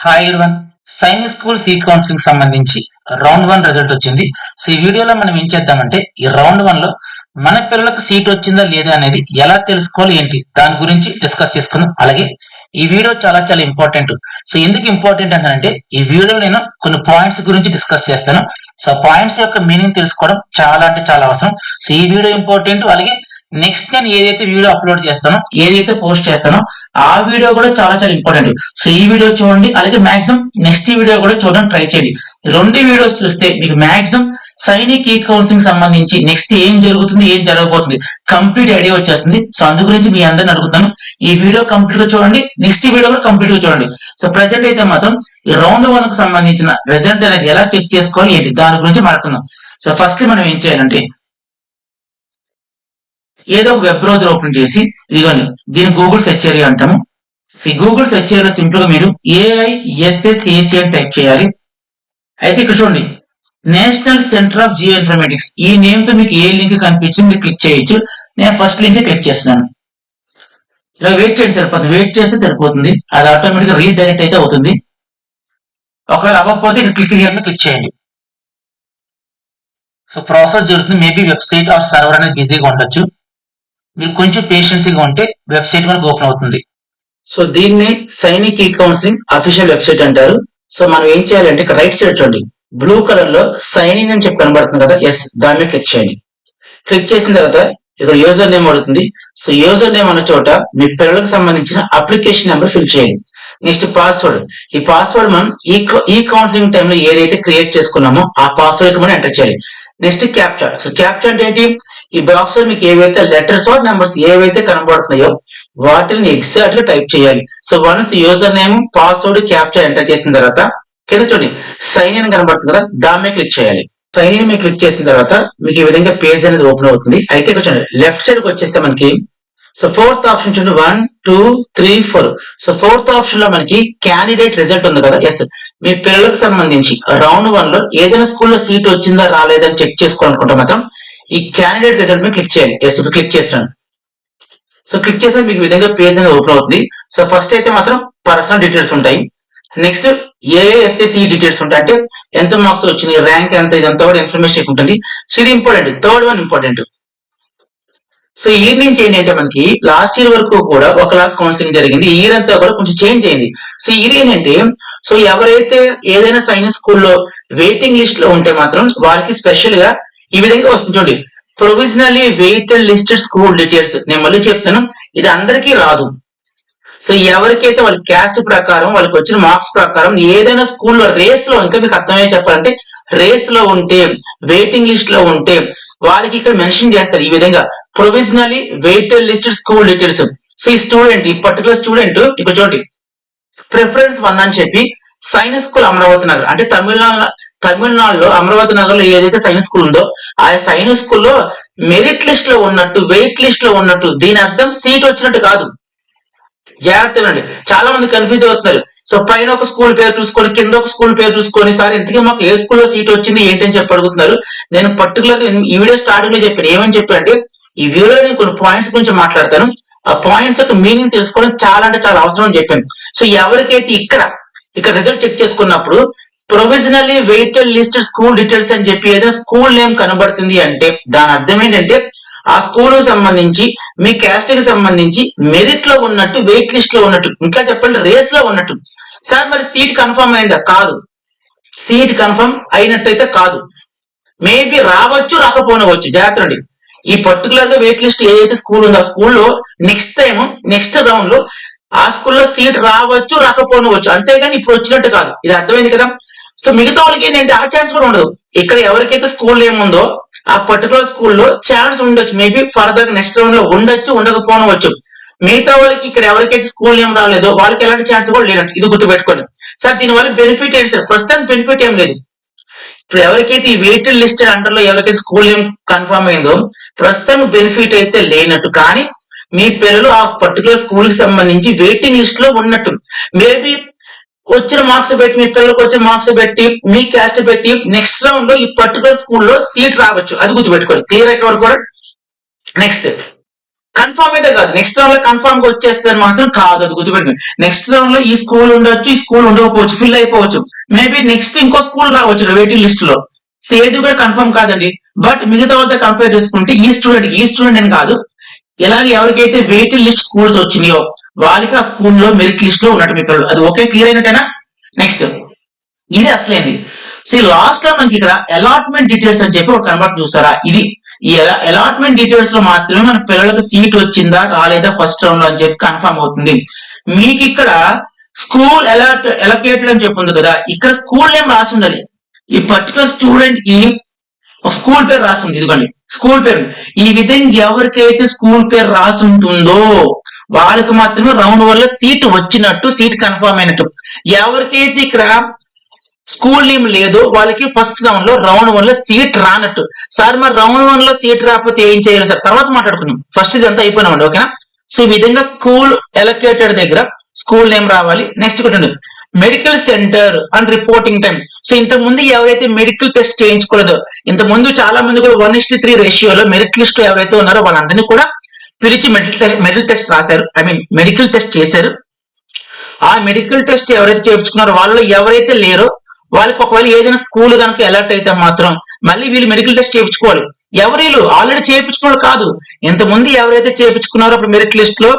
Hi everyone. Sainik school సీ counselling సంబంధించి round 1 result వచ్చింది. సో ఈ వీడియోలో మనం ఏం చేద్దామంటే ఈ రౌండ్ 1 లో మన పిల్లలకు సీట్ వచ్చిందా లేదా అనేది ఎలా తెలుసుకోవాలి ఏంటి దాని గురించి డిస్కస్ చేసుకుందాం. అలాగే ఈ వీడియో చాలా చాలా ఇంపార్టెంట్. సో ఎందుకు ఇంపార్టెంట్ అంటే ఈ వీడియోలో నేను కొన్ని పాయింట్స్ గురించి డిస్కస్ చేస్తాను. సో పాయింట్స్ యొక్క మీనింగ్ తెలుసుకోవడం చాలా అంటే చాలా అవసరం. సో ఈ వీడియో ఇంపార్టెంట్. అలాగే నెక్స్ట్ నేను ఏదైతే వీడియో అప్లోడ్ చేస్తానో ఏదైతే పోస్ట్ చేస్తానో ఆ వీడియో కూడా చాలా చాలా ఇంపార్టెంట్. సో ఈ వీడియో చూడండి, అలాగే మాక్సిమం నెక్స్ట్ వీడియో కూడా చూడడానికి ట్రై చేయండి. రెండు వీడియోస్ చూస్తే మీకు మాక్సిమం సైనిక్ ఈ కౌన్సిలింగ్ సంబంధించి నెక్స్ట్ ఏం జరుగుతుంది ఏం జరగబోతుంది కంప్లీట్ ఐడియా వచ్చేస్తుంది. సో అందు గురించి మీ అందరిని అడుగుతాను, ఈ వీడియో కంప్లీట్ గా చూడండి, నెక్స్ట్ వీడియో కూడా కంప్లీట్ గా చూడండి. సో ప్రెసెంట్ అయితే మాత్రం ఈ రౌండ్ 1 కు సంబంధించిన రిజల్ట్ అనేది ఎలా చెక్ చేసుకోవాలి ఏంటి దాని గురించి మాట్లాడుకుందాం. సో ఫస్ట్ మనం ఏం చేయాలంటే ఏదో ఒక వెబ్ బ్రౌజర్ ఓపెన్ చేసి ఇదిగోండి దీన్ని గూగుల్ సెర్చ్ ఏరియా అంటాము. ఈ గూగుల్ సెర్చ్ ఏరియాలో సింపుల్ గా మీరు AISSAC అని టైప్ చేయాలి. అయితే ఇక్కడ చూడండి national centre of Jio informatics ఈ నేమ్ తో మీకు ఏ లింక్ కనిపించింది మీరు క్లిక్ చేయొచ్చు. నేను ఫస్ట్ లింక్ క్లిక్ చేస్తున్నాను. ఇలా వెయిట్ చేయండి, సరిపోతుంది. వెయిట్ చేస్తే సరిపోతుంది, అది ఆటోమేటిక్ గా రీడైరెక్ట్ అయితే అవుతుంది. ఒకవేళ అవ్వకపోతే ఇక్కడ క్లిక్ హియర్ క్లిక్ చేయండి. సో ప్రాసెస్ జరుగుతుంది. మేబీ వెబ్సైట్ ఆర్ సర్వర్ అనేది బిజీగా ఉండొచ్చు. మీరు కొంచెం పేషెన్సీగా ఉంటే వెబ్సైట్ మనకు ఓపెన్ అవుతుంది. సో దీన్ని సైనిక్ ఈ కౌన్సిలింగ్ అఫీషియల్ వెబ్సైట్ అంటారు. సో మనం ఏం చేయాలంటే ఇక్కడ రైట్ సైడ్ చూడండి బ్లూ కలర్ లో సైన్ ఇన్ అని చెప్పి కనబడుతుంది కదా, ఎస్ దాని మీద క్లిక్ చేయండి. క్లిక్ చేసిన తర్వాత ఇక్కడ యూజర్ నేమ్ అడుగుతుంది. సో యూజర్ నేమ్ అన్న చోట మీ పిల్లలకు సంబంధించిన అప్లికేషన్ నెంబర్ ఫిల్ చేయండి. నెక్స్ట్ పాస్వర్డ్, ఈ పాస్వర్డ్ మనం ఈ కౌన్సిలింగ్ టైంలో ఏదైతే క్రియేట్ చేసుకున్నామో ఆ పాస్వర్డ్ మనం ఎంటర్ చేయాలి. Next captcha. సో క్యాప్చా అంటే ఏంటి, ఈ బాక్స్ లో మీకు ఏవైతే లెటర్స్ ఆర్ నెంబర్స్ ఏవైతే కనబడుతున్నాయో వాటిని ఎగ్జాక్ట్ గా టైప్ చేయాలి. So once user name password captcha enter చేసిన తర్వాత కింద చూడండి సైన్ ఇన్ కనబడుతుంది కదా, దాని మీద క్లిక్ చేయాలి. సైన్ ఇన్ మీద క్లిక్ చేసిన తర్వాత మీకు ఈ విధంగా పేజ్ అనేది ఓపెన్ అవుతుంది. అయితే చూడండి లెఫ్ట్ సైడ్ కి వచ్చేస్తే మనకి సో ఫోర్త్ ఆప్షన్ చూడండి 1 2 3 4. సో ఫోర్త్ ఆప్షన్ లో మనకి క్యాండిడేట్ రిజల్ట్ ఉంది కదా, ఎస్ మీ పిల్లలకు సంబంధించి రౌండ్ 1 లో ఏదైనా స్కూల్లో సీట్ వచ్చిందా రాలేదని చెక్ చేసుకోవాలనుకుంటే మాత్రం ఈ క్యాండిడేట్ రిజల్ట్ మీద క్లిక్ చేయాలి. ఎస్ క్లిక్ చేస్తాను. సో క్లిక్ చేస్తే మీకు ఈ విధంగా పేజ్ అనేది ఓపెన్ అవుతుంది. సో ఫస్ట్ అయితే మాత్రం పర్సనల్ డీటెయిల్స్ ఉంటాయి. నెక్స్ట్ AISSAC డీటెయిల్స్ ఉంటాయి, అంటే ఎంత మార్క్స్ వచ్చినాయి, ర్యాంక్ ఎంత, ఇదంతా కూడా ఇన్ఫర్మేషన్ ఉంటుంది. సో ఇది important. Third one important. So ఈ నుంచి ఏంటంటే మనకి లాస్ట్ ఇయర్ వరకు కూడా ఒకలాగా కౌన్సిలింగ్ జరిగింది, ఈ ఇయర్ అంతా కూడా కొంచెం చేంజ్ అయింది. సో ఇది ఏంటంటే సో ఎవరైతే ఏదైనా సైన్స్ స్కూల్లో వెయిటింగ్ లిస్ట్ లో ఉంటే మాత్రం వారికి స్పెషల్ గా ఈ విధంగా వస్తుంది చూడండి, provisionally weighted listed school details. నేను మళ్ళీ చెప్తాను, ఇది అందరికీ రాదు. సో ఎవరికైతే వాళ్ళ క్యాస్ట్ ప్రకారం వాళ్ళకి వచ్చిన మార్క్స్ ప్రకారం ఏదైనా స్కూల్లో రేస్ లో, ఇంకా మీకు అర్థమయ్యే చెప్పాలంటే రేస్ లో ఉంటే వెయిటింగ్ లిస్ట్ లో ఉంటే వాళ్ళకి ఇక్కడ మెన్షన్ చేస్తారు ఈ విధంగా provisionally weighted listed school details. So ఈ స్టూడెంట్, ఈ పర్టికులర్ స్టూడెంట్ ఇక్కడ చూడండి ప్రిఫరెన్స్ 1 అని చెప్పి సైన్స్ స్కూల్ అమరావతి నగర్, అంటే తమిళనాడులో అమరావతి నగర్ లో ఏదైతే సైన్స్ స్కూల్ ఉందో ఆ సైన్స్ స్కూల్లో మెరిట్ లిస్ట్ లో ఉన్నట్టు, వెయిట్ లిస్ట్ లో ఉన్నట్టు. దీని అర్థం సీట్ వచ్చినట్టు కాదు. జాగ్రత్తగా అండి, చాలా మంది కన్ఫ్యూజ్ అవుతున్నారు. సో పైన ఒక స్కూల్ పేరు చూసుకొని కింద ఒక స్కూల్ పేరు చూసుకొని సార్ ఇంతకీ మాకు ఏ స్కూల్లో సీట్ వచ్చింది ఏంటని చెప్పి అడుగుతున్నారు. నేను పర్టికులర్ ఈ వీడియో స్టార్టింగ్ లో చెప్పాను, ఏమని చెప్పానంటే ఈ వీడియోలో నేను కొన్ని పాయింట్స్ గురించి మాట్లాడతాను, ఆ పాయింట్స్ యొక్క మీనింగ్ తెలుసుకోవడం చాలా అంటే చాలా అవసరం అని చెప్పాను. సో ఎవరికైతే ఇక్కడ రిజల్ట్ చెక్ చేసుకున్నప్పుడు provisionally weighted listed school details అని చెప్పి ఏదైనా స్కూల్ నేమ్ కనబడుతుంది అంటే దాని అర్థం ఏంటంటే ఆ స్కూల్ సంబంధించి మీ క్యాస్ట్ కి సంబంధించి మెరిట్ లో ఉన్నట్టు, వెయిట్ లిస్ట్ లో ఉన్నట్టు, ఇంకా చెప్పండి రేస్ లో ఉన్నట్టు. సార్ మరి సీట్ కన్ఫర్మ్ అయిందా? కాదు. సీట్ కన్ఫర్మ్ అయినట్టయితే కాదు, మేబీ రావచ్చు రాకపోనవచ్చు. జాగ్రత్త అండి, ఈ పర్టికులర్ గా వెయిట్ లిస్ట్ ఏదైతే స్కూల్ ఉందో ఆ స్కూల్లో నెక్స్ట్ రౌండ్ లో ఆ స్కూల్లో సీట్ రావచ్చు రాకపోనవచ్చు, అంతేగాని ఇప్పుడు వచ్చినట్టు కాదు. ఇది అర్థమైంది కదా. సో మిగతా వాళ్ళకి ఏంటంటే ఆ ఛాన్స్ కూడా ఉండదు. ఇక్కడ ఎవరికైతే స్కూల్ ఏముందో ఆ పర్టికులర్ స్కూల్లో ఛాన్స్ ఉండొచ్చు, మేబీ ఫర్దర్ నెక్స్ట్ రౌండ్ లో ఉండొచ్చు ఉండకపోనవచ్చు. మిగతా వాళ్ళకి ఇక్కడ ఎవరికైతే స్కూల్ నేమ్ రాలేదో వాళ్ళకి ఎలాంటి ఛాన్స్ కూడా లేనట్టు. ఇది గుర్తుపెట్టుకోండి సార్. దీనివల్ల బెనిఫిట్ ఏంటి సార్? ప్రస్తుతానికి బెనిఫిట్ ఏం లేదు. ఇప్పుడు ఎవరికైతే ఈ వెయిటెడ్ లిస్ట్ అండర్ లో ఎవరికైతే స్కూల్ నేమ్ కన్ఫర్మ్ అయిందో ప్రస్తుతం బెనిఫిట్ అయితే లేనట్టు, కానీ మీ పిల్లలు ఆ పర్టికులర్ స్కూల్ కి సంబంధించి వెయిటింగ్ లిస్ట్ లో ఉన్నట్టు. మేబీ వచ్చిన మార్క్స్ పెట్టి మీ పిల్లలకు వచ్చిన మార్క్స్ పెట్టి మీ క్యాస్ట్ పెట్టి నెక్స్ట్ రౌండ్ లో ఈ పర్టికులర్ స్కూల్లో సీట్ రావచ్చు. అది గుర్తుపెట్టుకోండి. క్లియర్ ఇక్కడ వరకు కూడా. నెక్స్ట్ కన్ఫర్మ్ అయితే కాదు, నెక్స్ట్ రౌండ్ లో కన్ఫర్మ్ గా వచ్చేస్తుంది మాత్రం కాదు, అది గుర్తుపెట్టుకోండి. నెక్స్ట్ రౌండ్ లో ఈ స్కూల్ ఉండొచ్చు, ఈ స్కూల్ ఉండకపోవచ్చు, ఫిల్ అయిపోవచ్చు, మేబీ నెక్స్ట్ ఇంకో స్కూల్ రావచ్చు వెయిటింగ్ లిస్ట్ లో. సో ఏది కూడా కన్ఫర్మ్ కాదండి. బట్ మిగతా వాళ్ళతో కంపేర్ చేసుకుంటే ఈ స్టూడెంట్ అని కాదు, ఇలాగే ఎవరికైతే వెయిటింగ్ లిస్ట్ స్కూల్స్ వచ్చినాయో వాళ్ళకి ఆ స్కూల్లో మెరిట్ లిస్ట్ లో ఉన్నట్టు మీ పిల్లలు. అది ఓకే, క్లియర్ అయినట్టేనా? నెక్స్ట్ ఇది అసలేంది. సో లాస్ట్ లో మనకి ఇక్కడ అలాట్మెంట్ డీటెయిల్స్ అని చెప్పి ఒక కనబడుతుంది చూస్తారా, ఇది ఈ అలాట్మెంట్ డీటెయిల్స్ లో మాత్రమే మన పిల్లలకు సీట్ వచ్చిందా రాలేదా ఫస్ట్ రౌండ్ లో అని చెప్పి కన్ఫర్మ్ అవుతుంది. మీకు ఇక్కడ స్కూల్ ఎలకేటెడ్ అని చెప్పి ఉంది కదా, ఇక్కడ స్కూల్ నేమ్ రాసి ఉండాలి. ఈ పర్టికులర్ స్టూడెంట్ కి ఒక స్కూల్ పేరు రాసి ఉంది, ఇదిగోండి స్కూల్ పేరు. ఈ విధంగా ఎవరికైతే స్కూల్ పేరు రాసి ఉంటుందో వాళ్ళకి మాత్రమే రౌండ్ వన్ లో సీట్ వచ్చినట్టు, సీట్ కన్ఫర్మ్ అయినట్టు. ఎవరికైతే ఇక్కడ స్కూల్ నేమ్ లేదో వాళ్ళకి ఫస్ట్ రౌండ్ వన్ లో సీట్ రానట్టు. సార్ మరి రౌండ్ వన్ లో సీట్ రాకపోతే ఏం చేయాలి సార్, తర్వాత మాట్లాడుకుందాం, ఫస్ట్ ఇదంతా అయిపోయినామండి, ఓకేనా? సో ఈ విధంగా స్కూల్ ఎలకేటెడ్ దగ్గర స్కూల్ నేమ్ రావాలి. నెక్స్ట్ ఒకటి medical centre and reporting time. So ఇంతకు ముందు ఎవరైతే మెడికల్ టెస్ట్ చేయించుకోలేదో, ఇంత ముందు చాలా మంది కూడా 1:3 రేషియోలో మెరిట్ లిస్ట్ లో ఎవరైతే ఉన్నారో వాళ్ళందరినీ కూడా పిలిచి మెడికల్ టెస్ట్ రాశారు, మెడికల్ టెస్ట్ చేశారు. ఆ మెడికల్ టెస్ట్ ఎవరైతే చేయించుకున్నారో వాళ్ళు ఎవరైతే లేరో వాళ్ళకి ఒకవేళ ఏదైనా స్కూల్ కనుక అలర్ట్ అయితే మాత్రం మళ్ళీ వీళ్ళు మెడికల్ టెస్ట్ చేయించుకోవాలి. ఎవరు ఆల్రెడీ చేయించుకోవాలి కాదు, ఇంతకుముందు ఎవరైతే చేయించుకున్నారో అప్పుడు మెరిట్ లిస్ట్ లో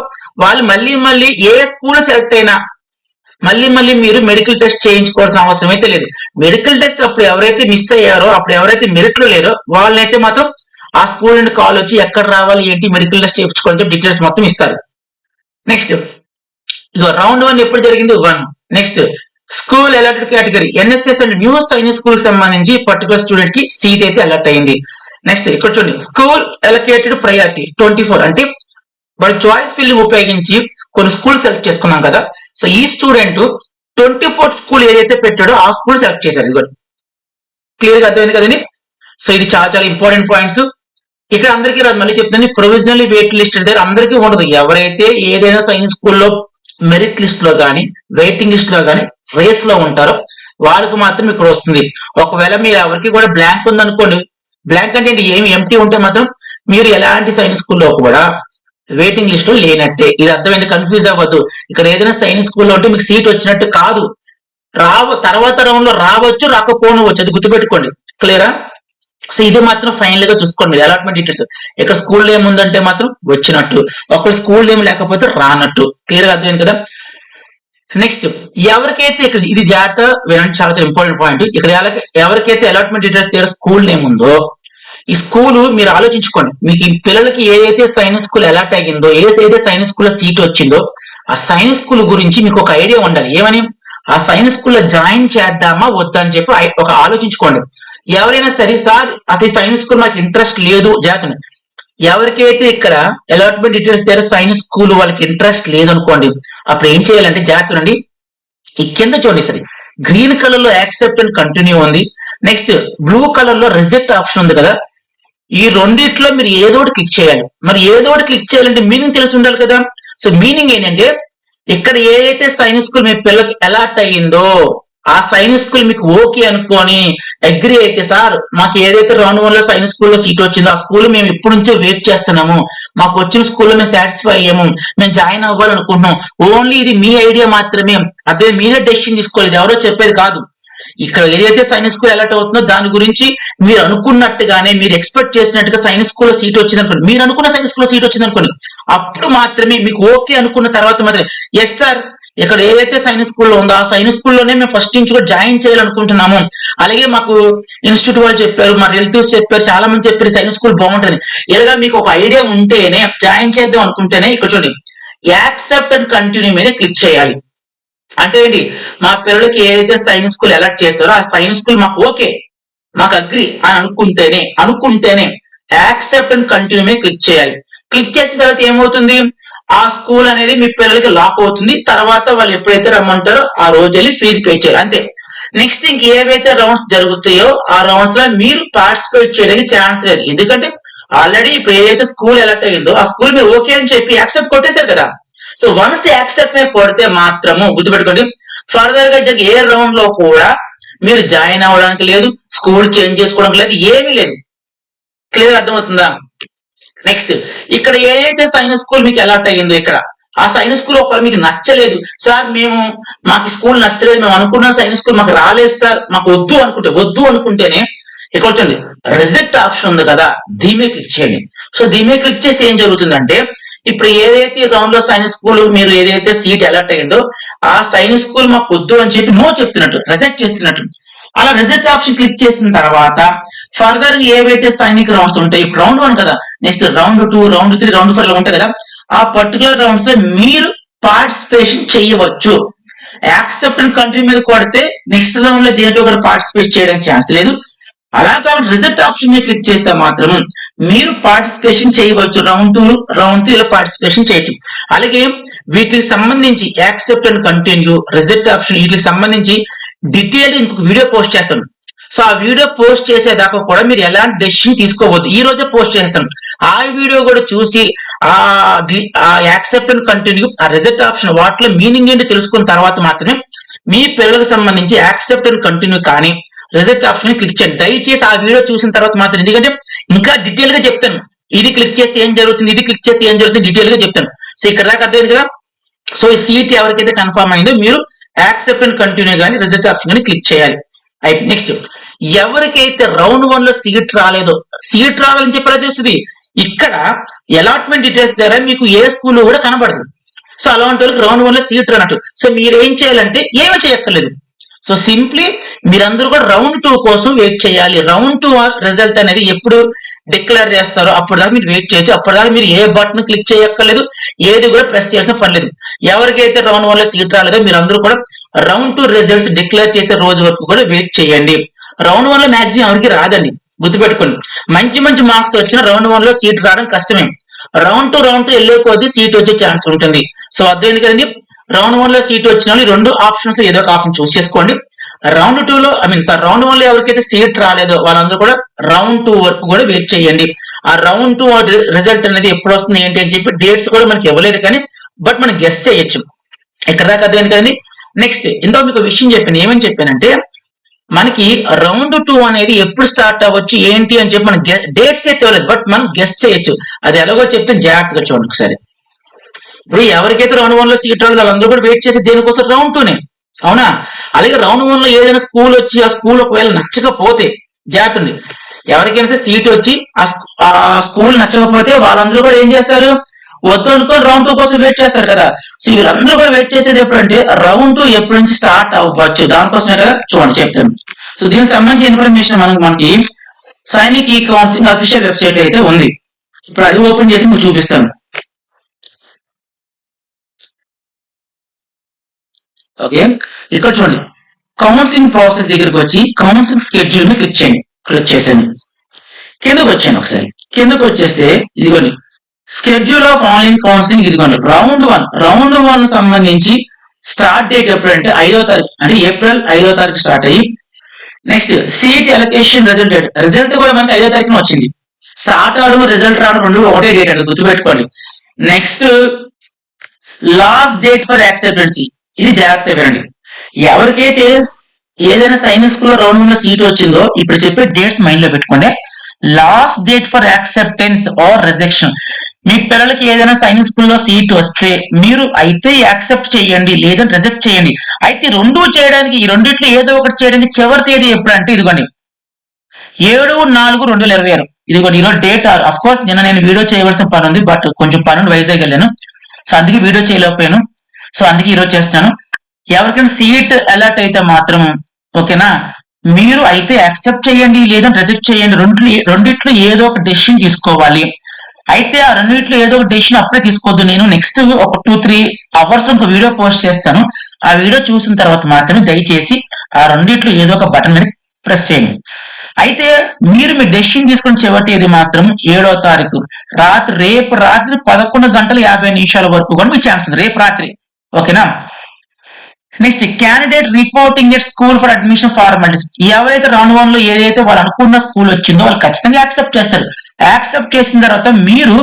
వాళ్ళు మళ్ళీ ఏ స్కూల్ సెలెక్ట్ అయినా మళ్ళీ మీరు మెడికల్ టెస్ట్ చేయించుకోవాల్సిన అవసరం అయితే లేదు. మెడికల్ టెస్ట్ అప్పుడు ఎవరైతే మిస్ అయ్యారో, అప్పుడు ఎవరైతే మెరిట్ లో లేరో వాళ్ళనైతే మాత్రం ఆ స్కూల్ నుండి కాల్ వచ్చి ఎక్కడ రావాలి ఏంటి మెడికల్ టెస్ట్ చేయించుకోవాలని డీటెయిల్స్ మొత్తం ఇస్తారు. నెక్స్ట్ ఇదో రౌండ్ 1 ఎప్పుడు జరిగింది 1. Next school allotted category NSS and new science school సంబంధించి పర్టికులర్ స్టూడెంట్ కి సీట్ అయితే అలాట్ అయింది. నెక్స్ట్ ఇక్కడ చూడండి స్కూల్ అలొకేటెడ్ ప్రయారిటీ 24, అంటే వాడు చాయిస్ ఫిల్లింగ్ ఉపయోగించి కొన్ని స్కూల్ సెలెక్ట్ చేసుకున్నాం కదా. సో ఈ స్టూడెంట్ 24th స్కూల్ ఏదైతే పెట్టాడో ఆ స్కూల్ సెలెక్ట్ చేశారు. ఇది క్లియర్ గా అర్థమైంది కదండి. సో ఇది చాలా ఇంపార్టెంట్ పాయింట్స్. ఇక్కడ అందరికీ రాదు, మళ్ళీ చెప్తాను, ప్రొవిజనల్ వెయిట్ లిస్ట్ దగ్గర అందరికీ ఉండదు. ఎవరైతే ఏదైనా సైన్స్ స్కూల్లో మెరిట్ లిస్ట్ లో కానీ వెయిటింగ్ లిస్ట్ లో కానీ రేస్ లో ఉంటారో వాళ్ళకి మాత్రం ఇక్కడ వస్తుంది. ఒకవేళ మీరు ఎవరికి కూడా బ్లాంక్ ఉందనుకోండి, బ్లాంక్ అంటే ఏమి ఎంటీ ఉంటే మాత్రం మీరు ఎలాంటి సైన్స్ స్కూల్లో కూడా వెయిటింగ్ లిస్ట్ లో లేనట్టే. ఇది అర్థమైంది, కన్ఫ్యూజ్ అవ్వద్దు. ఇక్కడ ఏదైనా సైన్స్ స్కూల్లో ఉంటే మీకు సీట్ వచ్చినట్టు కాదు, తర్వాత రౌండ్ లో రావచ్చు రాకపోవచ్చు, అది గుర్తుపెట్టుకోండి. క్లియరా? సో ఇది మాత్రం ఫైనల్ గా చూసుకోండి అలాట్మెంట్ డీటెయిల్స్. ఇక్కడ స్కూల్ నేమ్ ఉందంటే మాత్రం వచ్చినట్టు, ఒకవేళ స్కూల్ నేమ్ లేకపోతే రానట్టు. క్లియర్ గా అర్థమైంది కదా. నెక్స్ట్ ఎవరికైతే ఇక్కడ ఇది జాగ్రత్త వినండి, చాలా ఇంపార్టెంట్ పాయింట్. ఇక్కడ ఎవరికైతే అలాట్మెంట్ డీటెయిల్స్ దగ్గర స్కూల్ నేమ్ ఉందో ఈ స్కూల్ మీరు ఆలోచించుకోండి, మీకు ఈ పిల్లలకి ఏదైతే సైన్స్ స్కూల్ అలాట్ అయ్యిందో, ఏదైతే సైన్స్ స్కూల్ సీట్ వచ్చిందో ఆ సైన్స్ స్కూల్ గురించి మీకు ఒక ఐడియా ఉండాలి. ఏమని, ఆ సైన్స్ స్కూల్లో జాయిన్ చేద్దామా వద్దా అని చెప్పి ఒక ఆలోచించుకోండి. ఎవరైనా సరే సార్ అసలు సైన్స్ స్కూల్ నాకు ఇంట్రెస్ట్ లేదు జాగ్రత్త, ఎవరికైతే ఇక్కడ అలాట్మెంట్ డీటెయిల్స్ దగ్గర సైన్స్ స్కూల్ వాళ్ళకి ఇంట్రెస్ట్ లేదనుకోండి, అప్పుడు ఏం చేయాలంటే జాగ్రత్త అండి, ఈ కింద చూడండి సరే గ్రీన్ కలర్ లో యాక్సెప్ట్ అండ్ కంటిన్యూ ఉంది, నెక్స్ట్ బ్లూ కలర్ లో రిజెక్ట్ ఆప్షన్ ఉంది కదా. ఈ రెండిట్లో మీరు ఏదో ఒకటి క్లిక్ చేయాలి. మరి ఏదో ఒకటి క్లిక్ చేయాలంటే మీనింగ్ తెలిసి ఉండాలి కదా. సో మీనింగ్ ఏంటంటే ఇక్కడ ఏదైతే సైన్స్ స్కూల్ మీ పిల్లలకి అలాట్ అయ్యిందో ఆ సైన్స్ స్కూల్ మీకు ఓకే అనుకోని అగ్రి అయితే సార్ మాకు ఏదైతే రౌండ్ 1 లో సైన్స్ స్కూల్లో సీట్ వచ్చిందో ఆ స్కూల్ మేము ఇప్పటి నుంచో వెయిట్ చేస్తున్నాము, మాకు వచ్చిన స్కూల్లో మేము సాటిస్ఫై అయ్యాము, మేము జాయిన్ అవ్వాలనుకుంటున్నాం. ఓన్లీ ఇది మీ ఐడియా మాత్రమే, అదే మీరే డెసిషన్ తీసుకోలేదు, ఎవరో చెప్పేది కాదు. ఇక్కడ ఏదైతే సైన్స్ స్కూల్ అలాట్ అవుతుందో దాని గురించి మీరు అనుకున్నట్టుగానే మీరు ఎక్స్పెక్ట్ చేసినట్టుగా సైన్స్ స్కూల్లో సీట్ వచ్చింది అనుకోండి, మీరు అనుకున్న సైన్స్ స్కూల్లో సీట్ వచ్చింది అనుకోండి, అప్పుడు మాత్రమే మీకు ఓకే అనుకున్న తర్వాత మాత్రమే ఎస్ సార్ ఇక్కడ ఏదైతే సైన్స్ స్కూల్లో ఉందో ఆ సైన్స్ స్కూల్లోనే మేము ఫస్ట్ నుంచి కూడా జాయిన్ చేయాలనుకుంటున్నాము, అలాగే మాకు ఇన్స్టిట్యూట్ వాళ్ళు చెప్పారు, మా రిలేటివ్స్ చెప్పారు, చాలా మంది చెప్పారు సైన్స్ స్కూల్ బాగుంటుంది, ఇలాగా మీకు ఒక ఐడియా ఉంటేనే జాయిన్ చేద్దాం అనుకుంటేనే ఇక్కడ చూడండి యాక్సెప్ట్ అండ్ కంటిన్యూ మీద క్లిక్ చేయాలి. అంటే ఏంటి, మా పిల్లలకి ఏదైతే సైన్స్ స్కూల్ అలాట్ చేస్తారో ఆ సైన్స్ స్కూల్ మాకు ఓకే, మాకు అగ్రి అని అనుకుంటేనే యాక్సెప్ట్ అండ్ కంటిన్యూ మీద క్లిక్ చేయాలి. క్లిక్ చేసిన తర్వాత ఏమవుతుంది, ఆ స్కూల్ అనేది మీ పిల్లలకి లాక్ అవుతుంది. తర్వాత వాళ్ళు ఎప్పుడైతే రమ్మంటారో ఆ రోజు వెళ్ళి ఫీజు పే చేయాలి, అంతే. నెక్స్ట్ ఇంక ఏవైతే రౌండ్స్ జరుగుతాయో ఆ రౌండ్స్ లో మీరు పార్టిసిపేట్ చేయడానికి ఛాన్స్ లేదు, ఎందుకంటే ఆల్రెడీ ఇప్పుడు ఏదైతే స్కూల్ అలాట్ అయ్యిందో ఆ స్కూల్ మీరు ఓకే అని చెప్పి యాక్సెప్ట్ కొట్టేశారు కదా. సో వన్స్ యాక్సెప్ట్ మీద కొడితే మాత్రము గుర్తుపెట్టుకోండి, ఫర్దర్ గా ఏ రౌండ్ లో కూడా మీరు జాయిన్ అవ్వడానికి లేదు, స్కూల్ చేంజ్ చేసుకోవడానికి లేదు, ఏమీ లేదు. క్లియర్ అర్థమవుతుందా? నెక్స్ట్ ఇక్కడ ఏదైతే సైన్స్ స్కూల్ మీకు అలాట్ అయ్యిందో ఇక్కడ ఆ సైన్స్ స్కూల్ ఒకవేళ మీకు నచ్చలేదు, సార్ మాకు స్కూల్ నచ్చలేదు, మేము అనుకున్న సైన్స్ స్కూల్ మాకు రాలేదు సార్, మాకు వద్దు అనుకుంటేనే ఇక్కడ వచ్చింది రిజెక్ట్ ఆప్షన్ ఉంది కదా, దీని మీద క్లిక్ చేయండి. సో దీని మీద క్లిక్ చేసి ఏం జరుగుతుందంటే ఇప్పుడు ఏదైతే రౌండ్ లో సైన్స్ స్కూల్ మీరు ఏదైతే సీట్ అలాట్ అయిందో ఆ సైన్స్ స్కూల్ మాకు వద్దు అని చెప్పి నో చెప్తున్నట్టు, రిజెక్ట్ చేస్తున్నట్టు. అలా రిజెక్ట్ ఆప్షన్ క్లిక్ చేసిన తర్వాత ఫర్దర్ ఏవైతే సైనిక్ రౌండ్స్ ఉంటాయి, ఇప్పుడు రౌండ్ 1 కదా, నెక్స్ట్ రౌండ్ 2, రౌండ్ 3, రౌండ్ 4 ఇలా ఉంటాయి కదా, ఆ పర్టికులర్ రౌండ్స్ లో మీరు పార్టిసిపేషన్ చేయవచ్చు. యాక్సెప్ట్ అండ్ కంటిన్యూ మీద కొడితే నెక్స్ట్ రౌండ్ లో దేంట్లో కూడా పార్టిసిపేట్ చేయడానికి ఛాన్స్ లేదు. అలా కాబట్టి రిజల్ట్ ఆప్షన్ మీద క్లిక్ చేస్తే మాత్రం మీరు పార్టిసిపేషన్ చేయవచ్చు. రౌండ్ 2, రౌండ్ 3 ఇలా పార్టిసిపేషన్ చేయొచ్చు. అలాగే వీటికి సంబంధించి accept and continue, result option వీటికి సంబంధించి డీటెయిల్ ఇంకొక వీడియో పోస్ట్ చేస్తాను. సో ఆ వీడియో పోస్ట్ చేసేదాకా కూడా మీరు ఎలాంటి డెసిషన్ తీసుకోవద్దు, ఈ రోజే పోస్ట్ చేస్తాను. ఆ వీడియో కూడా చూసి ఆ యాక్సెప్ట్ అండ్ కంటిన్యూ, ఆ రిజల్ట్ ఆప్షన్ వాటిలో మీనింగ్ ఏంటి తెలుసుకున్న తర్వాత మాత్రమే మీ పిల్లలకు సంబంధించి యాక్సెప్ట్ అండ్ కంటిన్యూ కానీ రిజల్ట్ ఆప్షన్ క్లిక్ చేయండి. దయచేసి ఆ వీడియో చూసిన తర్వాత మాత్రం, ఎందుకంటే ఇంకా డీటెయిల్ గా చెప్తాను, ఇది క్లిక్ చేస్తే ఏం జరుగుతుంది, ఇది క్లిక్ చేస్తే ఏం జరుగుతుంది డీటెయిల్ గా చెప్తాను. సో ఇక్కడ దాకా అర్థమైంది కదా. సో ఈ సీట్ ఎవరికైతే కన్ఫర్మ్ అయిందో మీరు యాక్సెప్ట్ అండ్ కంటిన్యూ కానీ రిజల్ట్ ఆప్షన్ కానీ క్లిక్ చేయాలి. అయితే నెక్స్ట్ ఎవరికైతే రౌండ్ 1 లో సీట్ రాలేదో, సీట్ రావాలని చెప్పి తెలుస్తుంది ఇక్కడ అలాట్మెంట్ డీటెయిల్స్ ద్వారా మీకు ఏ స్కూల్ కూడా కనబడుతుంది. సో అలాంటి వాళ్ళకి రౌండ్ 1 లో సీట్ రానట్టు. సో మీరు ఏం చేయాలంటే ఏమి చేయక్కర్లేదు. సో సింప్లీ మీరందరూ కూడా రౌండ్ 2 కోసం వెయిట్ చేయాలి. రౌండ్ 2 రిజల్ట్ అనేది ఎప్పుడు డిక్లేర్ చేస్తారో అప్పుడు దాకా మీరు వెయిట్ చేయొచ్చు. అప్పటిదాకా మీరు ఏ బటన్ క్లిక్ చేయక్కర్లేదు, ఏది కూడా ప్రెస్ చేయాల్సిన పని లేదు. ఎవరికైతే రౌండ్ 1 లో సీట్ రాలేదో మీరందరూ కూడా రౌండ్ 2 రిజల్ట్స్ డిక్లేర్ చేసే రోజు వరకు కూడా వెయిట్ చేయండి. రౌండ్ 1 లో మాక్సిమం ఎవరికి రాదండి, గుర్తుపెట్టుకోండి. మంచి మార్క్స్ వచ్చిన రౌండ్ 1 లో సీట్ రావడం కష్టమే. రౌండ్ 2 వెళ్ళే కొద్దీ సీట్ వచ్చే ఛాన్స్ ఉంటుంది. సో అర్థమైంది కదండి. రౌండ్ 1 లో సీట్ వచ్చిన వాళ్ళు 2 ఆప్షన్స్ ఏదో ఒక ఆప్షన్ చూస్ చేసుకోండి. రౌండ్ 2 లో రౌండ్ 1 లో ఎవరికైతే సీట్ రాలేదో వాళ్ళందరూ కూడా రౌండ్ 2 వరకు కూడా వెయిట్ చేయండి. ఆ రౌండ్ 2 రిజల్ట్ అనేది ఎప్పుడు వస్తుంది ఏంటి అని చెప్పి డేట్స్ కూడా మనకి ఇవ్వలేదు, కానీ బట్ మనం గెస్ చేయొచ్చు. ఇక్కడ దాకా అర్థమైంది కదండి. నెక్స్ట్ ఇంతకు మీకు విషయం చెప్పాను, ఏమని చెప్పానంటే మనకి రౌండ్ 2 అనేది ఎప్పుడు స్టార్ట్ అవ్వచ్చు ఏంటి అని చెప్పి మనం డేట్స్ అయితే ఇవ్వలేదు, బట్ మనం గెస్ చేయొచ్చు. అది ఎలాగో చెప్తే జాగ్రత్తగా చూడండి ఒకసారి. ఇప్పుడు ఎవరికైతే రౌండ్ 1 లో సీట్ రాలేదు వాళ్ళందరూ కూడా వెయిట్ చేసి దేనికోసం రౌండ్ 2నే, అవునా. అలాగే రౌండ్ 1 లో ఏదైనా స్కూల్ వచ్చి ఆ స్కూల్ ఒకవేళ నచ్చకపోతే జాగ్రత్త, ఎవరికైనా సరే సీట్ వచ్చి ఆ స్కూల్ నచ్చకపోతే వాళ్ళందరూ కూడా ఏం చేస్తారు, వద్దు అనుకో రౌండ్ 2 కోసం వెయిట్ చేస్తారు కదా. సో వీళ్ళందరూ కూడా వెయిట్ చేసేది ఎప్పుడంటే రౌండ్ 2 ఎప్పటి నుంచి స్టార్ట్ అవ్వచ్చు, దానికోసమే కదా చూడండి చెప్తాను. సో దీనికి సంబంధించిన ఇన్ఫర్మేషన్ మనకి సైనిక్ ఈ కౌన్సిలింగ్ అఫీషియల్ వెబ్సైట్ అయితే ఉంది. ఇప్పుడు అది ఓపెన్ చేసి మీకు చూపిస్తాను. ఓకే, ఇక్కడ చూడండి కౌన్సిలింగ్ ప్రాసెస్ దగ్గరికి వచ్చి కౌన్సిలింగ్ స్కెడ్యూల్ మీద క్లిక్ చేయండి. క్లిక్ చేశాను, కిందకు వచ్చాను. ఒకసారి కిందకు వచ్చేస్తే ఇదిగోండి షెడ్యూల్ ఆఫ్ ఆన్లైన్ కౌన్సిలింగ్, ఇదిగోండి రౌండ్ 1 సంబంధించి స్టార్ట్ డేట్ ఎప్పుడంటే 5వ తారీఖు, అంటే ఏప్రిల్ 5వ తారీఖు స్టార్ట్ అయ్యి నెక్స్ట్ సీట్ అలొకేషన్ రిజల్ట్ కూడా మనకి 5వ తారీఖున వచ్చింది. స్టార్ట్ అవడం రిజల్ట్ రావడం రెండు ఒకటే డేట్ అండి, గుర్తుపెట్టుకోండి. Next last date for acceptancy, ఇది జాగ్రత్త వినండి. ఎవరికైతే ఏదైనా సైనిక్ స్కూల్లో రౌండ్ 1 సీట్ వచ్చిందో ఇప్పుడు చెప్పే డేట్స్ మైండ్ లో పెట్టుకోండి. Last date for acceptance or rejection, మీ పిల్లలకి ఏదైనా సైనిక్ స్కూల్లో సీట్ వస్తే మీరు అయితే యాక్సెప్ట్ చేయండి లేదంటే రిజెక్ట్ చేయండి. అయితే రెండు చేయడానికి, ఈ రెండిట్లో ఏదో ఒకటి చేయడానికి చివరి తేదీ ఎప్పుడంటే ఇదిగోండి 7/4/2026. ఇదిగోండి ఈరోజు డేట్. అఫ్ కోర్స్ నేను వీడియో చేయవలసిన పని ఉంది, బట్ కొంచెం పని వైజాగ్ వెళ్ళాను, సో అందుకే వీడియో చేయలేకపోయాను. సో అందుకే ఈరోజు చేస్తాను. ఎవరికైనా సీట్ అలాట్ అయితే మాత్రం ఓకేనా, మీరు అయితే యాక్సెప్ట్ చేయండి లేదంటే రిజెక్ట్ చేయండి, రెండిట్లో ఏదో ఒక డెసిషన్ తీసుకోవాలి. అయితే ఆ రెండిట్లో ఏదో ఒక డెసిషన్ అప్పుడే తీసుకోవద్దు. నేను నెక్స్ట్ ఒక 2-3 అవర్స్ ఒక వీడియో పోస్ట్ చేస్తాను. ఆ వీడియో చూసిన తర్వాత మాత్రమే దయచేసి ఆ రెండిట్లో ఏదో ఒక బటన్ మీద ప్రెస్ చేయండి. అయితే మీరు మీ డెసిషన్ తీసుకుని చివరి తేదీ మాత్రం 7వ తారీఖు రేపు రాత్రి 11:50 వరకు కూడా మీ ఛాన్స్ ఉంది, రేపు రాత్రి, ఓకేనా. Next candidate reporting at school for admission formalities, ఎవరైతే రౌండ్ 1 లో ఏదైతే వాళ్ళు అనుకున్న స్కూల్ వచ్చిందో వాళ్ళు ఖచ్చితంగా యాక్సెప్ట్ చేస్తారు. యాక్సెప్ట్ చేసిన తర్వాత మీరు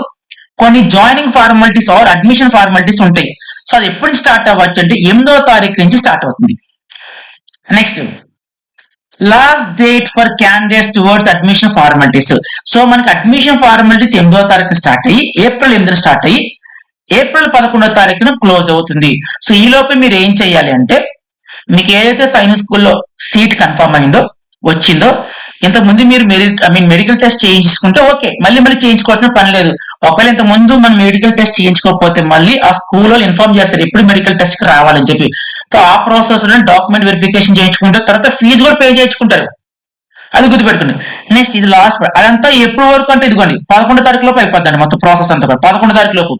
కొన్ని joining formalities or admission formalities ఉంటాయి. సో అది ఎప్పుడు స్టార్ట్ అవ్వచ్చు అంటే 8వ తారీఖు నుంచి స్టార్ట్ అవుతుంది. Next last date for candidates towards admission formalities. So మనకి అడ్మిషన్ ఫార్మాలిటీస్ 8వ తారీఖు స్టార్ట్ అయ్యి ఏప్రిల్ 8 స్టార్ట్ అయ్యి ఏప్రిల్ 11వ తారీఖున క్లోజ్ అవుతుంది. సో ఈ లోపే మీరు ఏం చేయాలి అంటే, మీకు ఏదైతే సైన్స్ స్కూల్లో సీట్ కన్ఫర్మ్ అయిందో వచ్చిందో, ఇంతకుముందు మీరు మెడికల్ టెస్ట్ చేయించుకుంటే ఓకే, మళ్ళీ చేయించుకోవాల్సిన పని లేదు. ఒకవేళ ఇంత ముందు మనం మెడికల్ టెస్ట్ చేయించుకోకపోతే మళ్ళీ ఆ స్కూల్లో ఇన్ఫార్మ్ చేస్తారు ఎప్పుడు మెడికల్ టెస్ట్ కి రావాలని చెప్పి. సో ఆ ప్రాసెస్ లో డాక్యుమెంట్ వెరిఫికేషన్ చేయించుకుంటే తర్వాత ఫీజు కూడా పే చేయించుకుంటారు, అది గుర్తుపెట్టుకుని. నెక్స్ట్ ఇది లాస్ట్, అదంతా ఎప్పుడు వరకు అంటే ఇదిగోండి 11వ తారీఖు లోపు అయిపోద్దండి మొత్తం ప్రాసెస్ అంతా కూడా 11వ తారీఖు లోపు.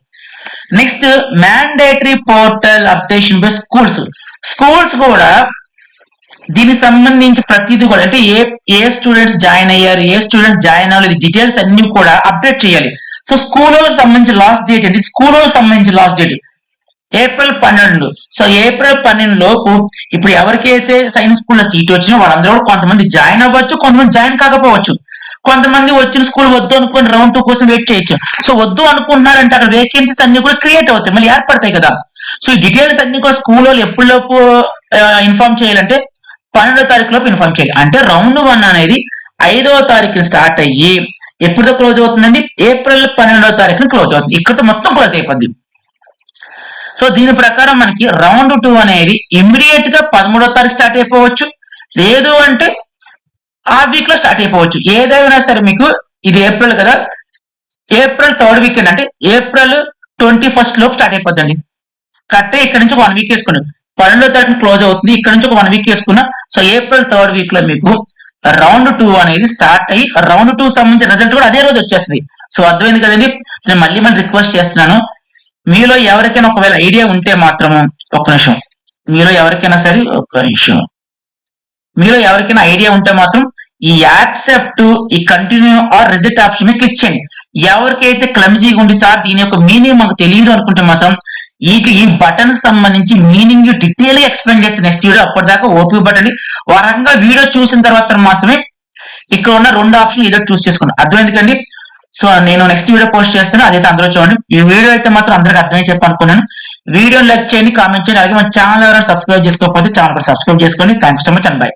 Next mandatory portal updation by schools కూడా దీనికి సంబంధించి ప్రతిదీ కూడా అంటే ఏ స్టూడెంట్స్ జాయిన్ అయ్యారు, ఏ స్టూడెంట్స్ జాయిన్ అవ్వలేదు, డీటెయిల్స్ అన్ని కూడా అప్డేట్ చేయాలి. సో స్కూల్కి సంబంధించి లాస్ట్ డేట్ అండి, స్కూల్కి సంబంధించి last date April 12. So April 12 లోపు ఇప్పుడు ఎవరికైతే సైన్స్ స్కూల్లో సీట్ వచ్చినా వాళ్ళందరూ కూడా కొంతమంది జాయిన్ అవ్వచ్చు, కొంతమంది జాయిన్ కాకపోవచ్చు. కొంతమంది వచ్చిన స్కూల్ వద్దు అనుకుని రౌండ్ 2 కోసం వెయిట్ చేయొచ్చు. సో వద్దు అనుకుంటున్నారంటే అక్కడ వేకెన్సీస్ అన్ని కూడా క్రియేట్ అవుతాయి, మళ్ళీ ఏర్పడతాయి కదా. సో ఈ డీటెయిల్స్ అన్ని కూడా స్కూల్ వాళ్ళు ఎప్పటిలోపు ఇన్ఫార్మ్ చేయాలంటే 12వ తారీఖు లోపు ఇన్ఫార్మ్ చేయాలి. అంటే రౌండ్ 1 అనేది 5వ తారీఖు స్టార్ట్ అయ్యి ఎప్పుడో క్లోజ్ అవుతుందండి, ఏప్రిల్ 12వ తారీఖున క్లోజ్ అవుతుంది. ఇక్కడతో మొత్తం క్లోజ్ అయిపోద్ది. సో దీని ప్రకారం మనకి రౌండ్ 2 అనేది ఇమ్మీడియట్ గా 13వ తారీఖు స్టార్ట్ అయిపోవచ్చు, లేదు అంటే ఆ వీక్ లో స్టార్ట్ అయిపోవచ్చు. ఏదైనా సరే మీకు ఇది ఏప్రిల్ కదా, ఏప్రిల్ 3rd వీకెండ్ అంటే ఏప్రిల్ 21st లోపు స్టార్ట్ అయిపోద్దండి. కరెక్ట్ ఇక్కడ నుంచి 1 వీక్ వేసుకున్నాం, 12వ తారీఖు క్లోజ్ అవుతుంది, ఇక్కడ నుంచి 1 వీక్ వేసుకున్నా. సో ఏప్రిల్ 3rd వీక్ లో మీకు రౌండ్ 2 అనేది స్టార్ట్ అయ్యి రౌండ్ 2 సంబంధించిన రిజల్ట్ కూడా అదే రోజు వచ్చేస్తుంది. సో అర్థమైంది కదండి. సో నేను మళ్ళీ రిక్వెస్ట్ చేస్తున్నాను, మీలో ఎవరికైనా ఒకవేళ ఐడియా ఉంటే మాత్రము ఒక్క నిమిషం, మీలో ఎవరికైనా సరే ఒక్క నిమిషం, మీలో ఎవరికైనా ఐడియా ఉంటే మాత్రం ఈ యాక్సెప్ట్, ఈ కంటిన్యూ ఆర్ రిజెక్ట్ ఆప్షన్ మీద క్లిక్ చేయండి. ఎవరికైతే క్లమ్జీగా ఉండి సార్ దీని యొక్క మీనింగ్ మాకు తెలియదు అనుకుంటే మాత్రం ఈ బటన్ సంబంధించి మీనింగ్ డీటెయిల్ గా ఎక్స్ప్లెయిన్ చేస్తే నెక్స్ట్ వీడియో, అప్పటిదాకా ఓపీ బటన్ ఒక రకంగా వీడియో చూసిన తర్వాత మాత్రమే ఇక్కడ ఉన్న 2 ఆప్షన్ ఏదో చూస్ చేసుకున్నాను. అర్థమైంది కండి. సో నేను నెక్స్ట్ వీడియో పోస్ట్ చేస్తాను, అదైతే అందరూ చూడండి. ఈ వీడియో అయితే మాత్రం అందరికి అర్థమై చెప్పనుకున్నాను. వీడియో లైక్ చేయండి, కామెంట్ చేయండి, అలాగే మన ఛానల్ ఎవరైనా సబ్స్క్రైబ్ చేసుకోకపోతే ఛానల్ కూడా సబ్స్క్రైబ్ చేసుకోండి. Thank you so much and by.